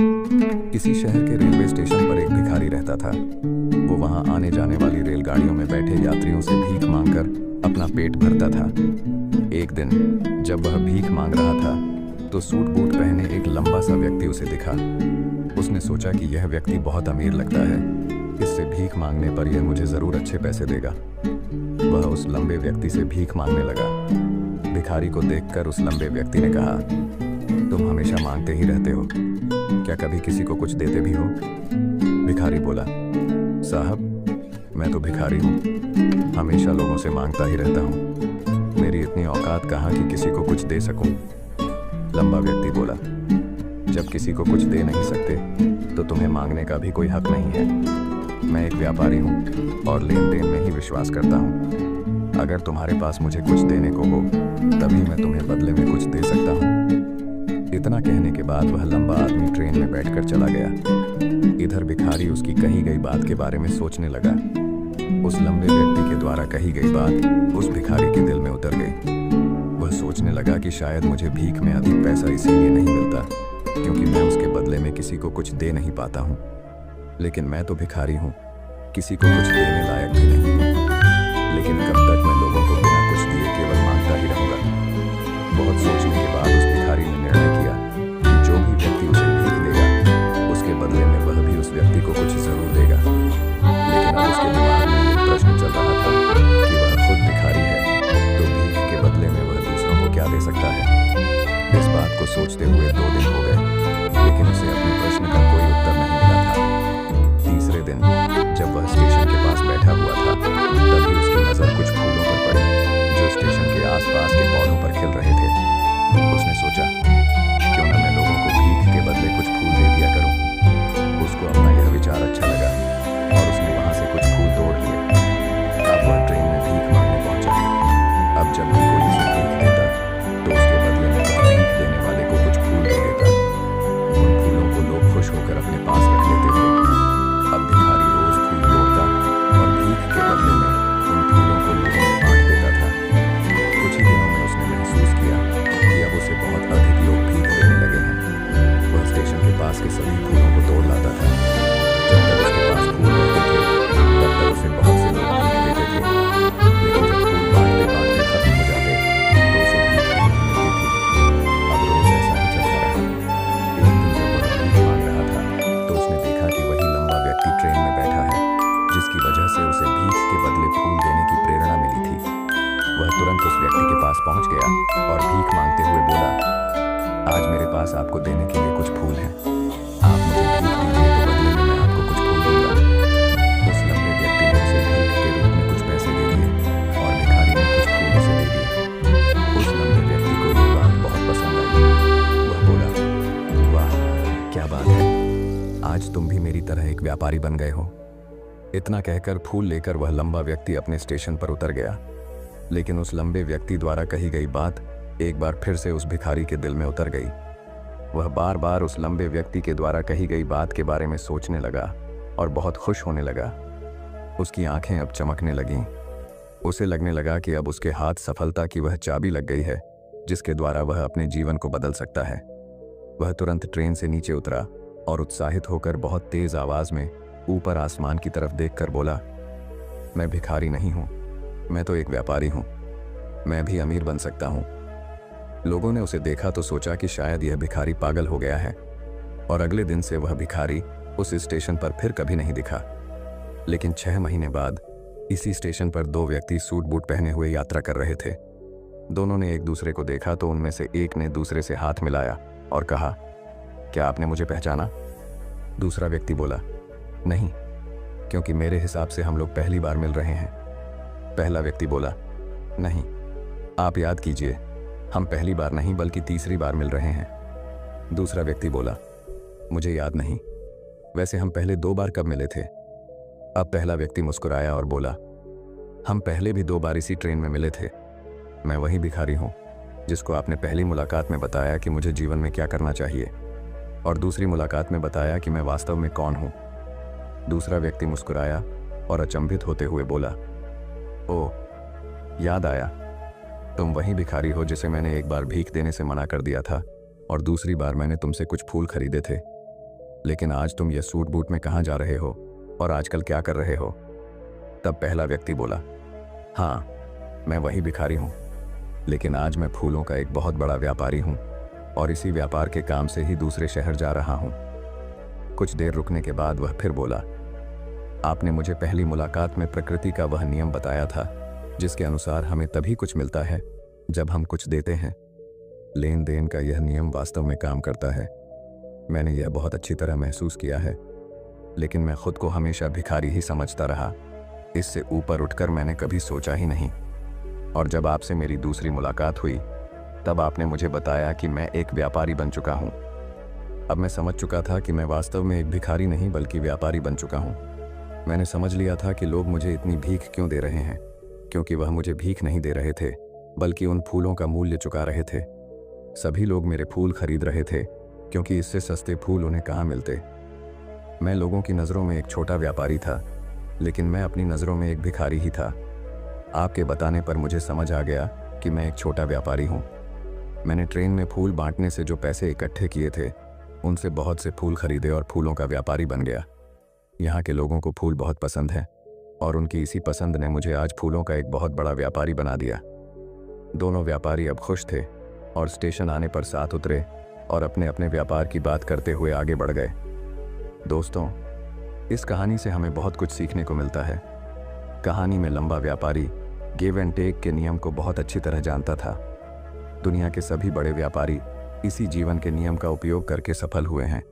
किसी शहर के रेलवे स्टेशन पर एक भिखारी रहता था। वो वहां आने जाने वाली रेलगाड़ियों में बैठे यात्रियों से भीख मांगकर अपना पेट भरता था। एक दिन जब वह भीख मांग रहा था तो सूट बूट पहने एक लंबा सा व्यक्ति उसे दिखा। उसने सोचा कि यह व्यक्ति बहुत अमीर लगता है, इससे भीख मांगने पर यह मुझे ज़रूर अच्छे पैसे देगा। वह उस लंबे व्यक्ति से भीख मांगने लगा। भिखारी को देखकर उस लंबे व्यक्ति ने कहा, तुम हमेशा मांगते ही रहते हो, क्या कभी किसी को कुछ देते भी हो? भिखारी बोला, साहब मैं तो भिखारी हूँ, हमेशा लोगों से मांगता ही रहता हूँ, मेरी इतनी औकात कहाँ कि किसी को कुछ दे सकूं। लंबा व्यक्ति बोला, जब किसी को कुछ दे नहीं सकते तो तुम्हें मांगने का भी कोई हक नहीं है। मैं एक व्यापारी हूँ और लेन देन में ही विश्वास करता हूँ। अगर तुम्हारे पास मुझे कुछ देने को हो तभी मैं तुम्हें बदले में कुछ दे सकता हूँ। इतना कहने के बाद वह लंबा आदमी ट्रेन में बैठकर चला गया। इधर भिखारी उसकी कही गई बात के बारे में सोचने लगा। उस लंबे व्यक्ति के द्वारा कही गई बात उस भिखारी के दिल में उतर गई। वह सोचने लगा कि शायद मुझे भीख में अधिक पैसा इसीलिए नहीं मिलता क्योंकि मैं उसके बदले में किसी को कुछ दे नहीं पाता हूँ। लेकिन मैं तो भिखारी हूँ, किसी को कुछ देने लायक भी नहीं हूँ। लेकिन कब तक मैं लोगों को बिना कुछ दिए केवल मांगता ही रहूँगा? बहुत सोचने के बाद उस भिखारी ने निर्णय किया कि जो भी व्यक्ति उसे भीख देगा उसके बदले में वह भी उस व्यक्ति को कुछ जरूर देगा। लेकिन अब उसके दिमाग में एक प्रश्न चल रहा था कि वह खुद भिखारी है तो भीख के बदले में वह दूसरों को क्या दे सकता है। इस बात को सोचते हुए 2 दिन हो गए लेकिन उसे अपने प्रश्न का कोई उत्तर नहीं मिला था। तीसरे दिन जब वह स्टेशन के पास बैठा हुआ था तभी उसकी नज़र कुछ फूलों पर पड़ी जो स्टेशन के आसपास के पौधों पर खिल रहे थे। उसने सोचा, क्यों न मैं लोगों को भीख के बदले कुछ फूल दे दिया करूं। उसको अपना यह विचार अच्छा लगा और उसने वहां से कुछ फूल तोड़ लिए। अब वह ट्रेन में भीख मांगने पहुंचा। अब जब भी कोई उसे भीख देता तो उसके बदले में वह भीख देने वाले को कुछ फूल दे देता। उन फूलों को लोग खुश होकर अपने पास रख लेते थे। अब भिखारी रोज फूल तोड़ता और भीख के बदले में उन फूलों को लोगों में बांट देता था। कुछ ही दिनों में उसने महसूस किया कि अब उसे बहुत अधिक लोग भीख देने लगे हैं। वह स्टेशन के पास के सभी फूलों को तोड़ लाता था। जब तक उसके पास फूल रहते थे तब तक उसे बहुत से लोग भीख देते थे। लेकिन जब फूल बांटते बांटते खत्म हो जाते तो उसे भीख नहीं मिलती थी। अब रोज ऐसा ही चलता रहा। एक दिन जब वह भीख मांग रहा था तो उसने देखा कि वही लंबा व्यक्ति ट्रेन में बैठा है जिसकी वजह से उसे भीख के बदले फूल देने की प्रेरणा मिली थी। वह तुरंत उस व्यक्ति के पास पहुंच गया और भीख मांगते हुए बोला, आज मेरे पास आपको देने के लिए कुछ फूल हैं, आप मुझे भीख दीजिए तो बदले में मैं आपको कुछ फूल दूंगा। उस लंबे व्यक्ति ने उसे भीख के रूप में कुछ पैसे दे दिए और भिखारी ने कुछ फूल उसे दे दिए। उस लंबे व्यक्ति को ये बात बहुत पसंद आई। वह बोला, वाह क्या बात है, आज तुम भी मेरी तरह एक व्यापारी बन गए हो। इतना कहकर फूल लेकर वह लंबा व्यक्ति अपने स्टेशन पर उतर गया। लेकिन उस लंबे व्यक्ति द्वारा कही गई बात एक बार फिर से उस भिखारी के दिल में उतर गई। वह बार बार उस लंबे व्यक्ति के द्वारा कही गई बात के बारे में सोचने लगा और बहुत खुश होने लगा। उसकी आंखें अब चमकने लगीं। उसे लगने लगा कि अब उसके हाथ सफलता की वह चाबी लग गई है जिसके द्वारा वह अपने जीवन को बदल सकता है। वह तुरंत ट्रेन से नीचे उतरा और उत्साहित होकर बहुत तेज आवाज में ऊपर आसमान की तरफ देखकर बोला, मैं भिखारी नहीं हूं, मैं तो एक व्यापारी हूं, मैं भी अमीर बन सकता हूं। लोगों ने उसे देखा तो सोचा कि शायद यह भिखारी पागल हो गया है और अगले दिन से वह भिखारी उस स्टेशन पर फिर कभी नहीं दिखा। लेकिन 6 महीने बाद इसी स्टेशन पर 2 व्यक्ति सूट बूट पहने हुए यात्रा कर रहे थे। दोनों ने एक दूसरे को देखा तो उनमें से एक ने दूसरे से हाथ मिलाया और कहा, क्या आपने मुझे पहचाना? दूसरा व्यक्ति बोला, नहीं, क्योंकि मेरे हिसाब से हम लोग पहली बार मिल रहे हैं। पहला व्यक्ति बोला, नहीं, आप याद कीजिए, हम पहली बार नहीं बल्कि तीसरी बार मिल रहे हैं। दूसरा व्यक्ति बोला, मुझे याद नहीं, वैसे हम पहले 2 बार कब मिले थे? अब पहला व्यक्ति मुस्कुराया और बोला, हम पहले भी 2 बार इसी ट्रेन में मिले थे। मैं वही भिखारी हूँ जिसको आपने पहली मुलाकात में बताया कि मुझे जीवन में क्या करना चाहिए और दूसरी मुलाकात में बताया कि मैं वास्तव में कौन हूँ। दूसरा व्यक्ति मुस्कुराया और अचंभित होते हुए बोला, ओह, याद आया, तुम वही भिखारी हो जिसे मैंने एक बार भीख देने से मना कर दिया था और दूसरी बार मैंने तुमसे कुछ फूल खरीदे थे। लेकिन आज तुम ये सूट बूट में कहाँ जा रहे हो और आजकल क्या कर रहे हो? तब पहला व्यक्ति बोला, हाँ, मैं वही भिखारी हूँ, लेकिन आज मैं फूलों का एक बहुत बड़ा व्यापारी हूँ और इसी व्यापार के काम से ही दूसरे शहर जा रहा हूँ। कुछ देर रुकने के बाद वह फिर बोला, आपने मुझे पहली मुलाकात में प्रकृति का वह नियम बताया था जिसके अनुसार हमें तभी कुछ मिलता है जब हम कुछ देते हैं। लेन देन का यह नियम वास्तव में काम करता है। मैंने यह बहुत अच्छी तरह महसूस किया है, लेकिन मैं खुद को हमेशा भिखारी ही समझता रहा। इससे ऊपर उठकर मैंने कभी सोचा ही नहीं। और जब आपसे मेरी दूसरी मुलाकात हुई तब आपने मुझे बताया कि मैं एक व्यापारी बन चुका हूँ। अब मैं समझ चुका था कि मैं वास्तव में एक भिखारी नहीं बल्कि व्यापारी बन चुका हूँ। मैंने समझ लिया था कि लोग मुझे इतनी भीख क्यों दे रहे हैं, क्योंकि वह मुझे भीख नहीं दे रहे थे बल्कि उन फूलों का मूल्य चुका रहे थे। सभी लोग मेरे फूल खरीद रहे थे क्योंकि इससे सस्ते फूल उन्हें कहाँ मिलते। मैं लोगों की नज़रों में एक छोटा व्यापारी था, लेकिन मैं अपनी नज़रों में एक भिखारी ही था। आपके बताने पर मुझे समझ आ गया कि मैं एक छोटा व्यापारी हूँ। मैंने ट्रेन में फूल बांटने से जो पैसे इकट्ठे किए थे उनसे बहुत से फूल खरीदे और फूलों का व्यापारी बन गया। यहाँ के लोगों को फूल बहुत पसंद है और उनकी इसी पसंद ने मुझे आज फूलों का एक बहुत बड़ा व्यापारी बना दिया। दोनों व्यापारी अब खुश थे और स्टेशन आने पर साथ उतरे और अपने अपने व्यापार की बात करते हुए आगे बढ़ गए। दोस्तों, इस कहानी से हमें बहुत कुछ सीखने को मिलता है। कहानी में लंबा व्यापारी गिव एंड टेक के नियम को बहुत अच्छी तरह जानता था। दुनिया के सभी बड़े व्यापारी इसी जीवन के नियम का उपयोग करके सफल हुए हैं।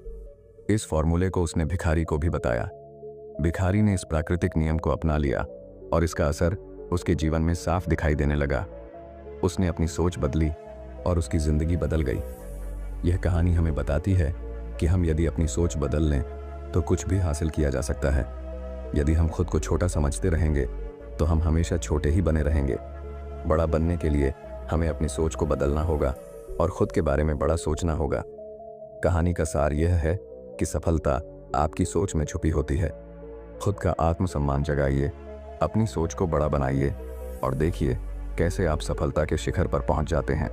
इस फॉर्मूले को उसने भिखारी को भी बताया। भिखारी ने इस प्राकृतिक नियम को अपना लिया और इसका असर उसके जीवन में साफ दिखाई देने लगा। उसने अपनी सोच बदली और उसकी जिंदगी बदल गई। यह कहानी हमें बताती है कि हम यदि अपनी सोच बदल लें तो कुछ भी हासिल किया जा सकता है। यदि हम खुद को छोटा समझते रहेंगे तो हम हमेशा छोटे ही बने रहेंगे। बड़ा बनने के लिए हमें अपनी सोच को बदलना होगा और खुद के बारे में बड़ा सोचना होगा। कहानी का सार यह है कि सफलता आपकी सोच में छुपी होती है। खुद का आत्मसम्मान जगाइए, अपनी सोच को बड़ा बनाइए और देखिए कैसे आप सफलता के शिखर पर पहुंच जाते हैं।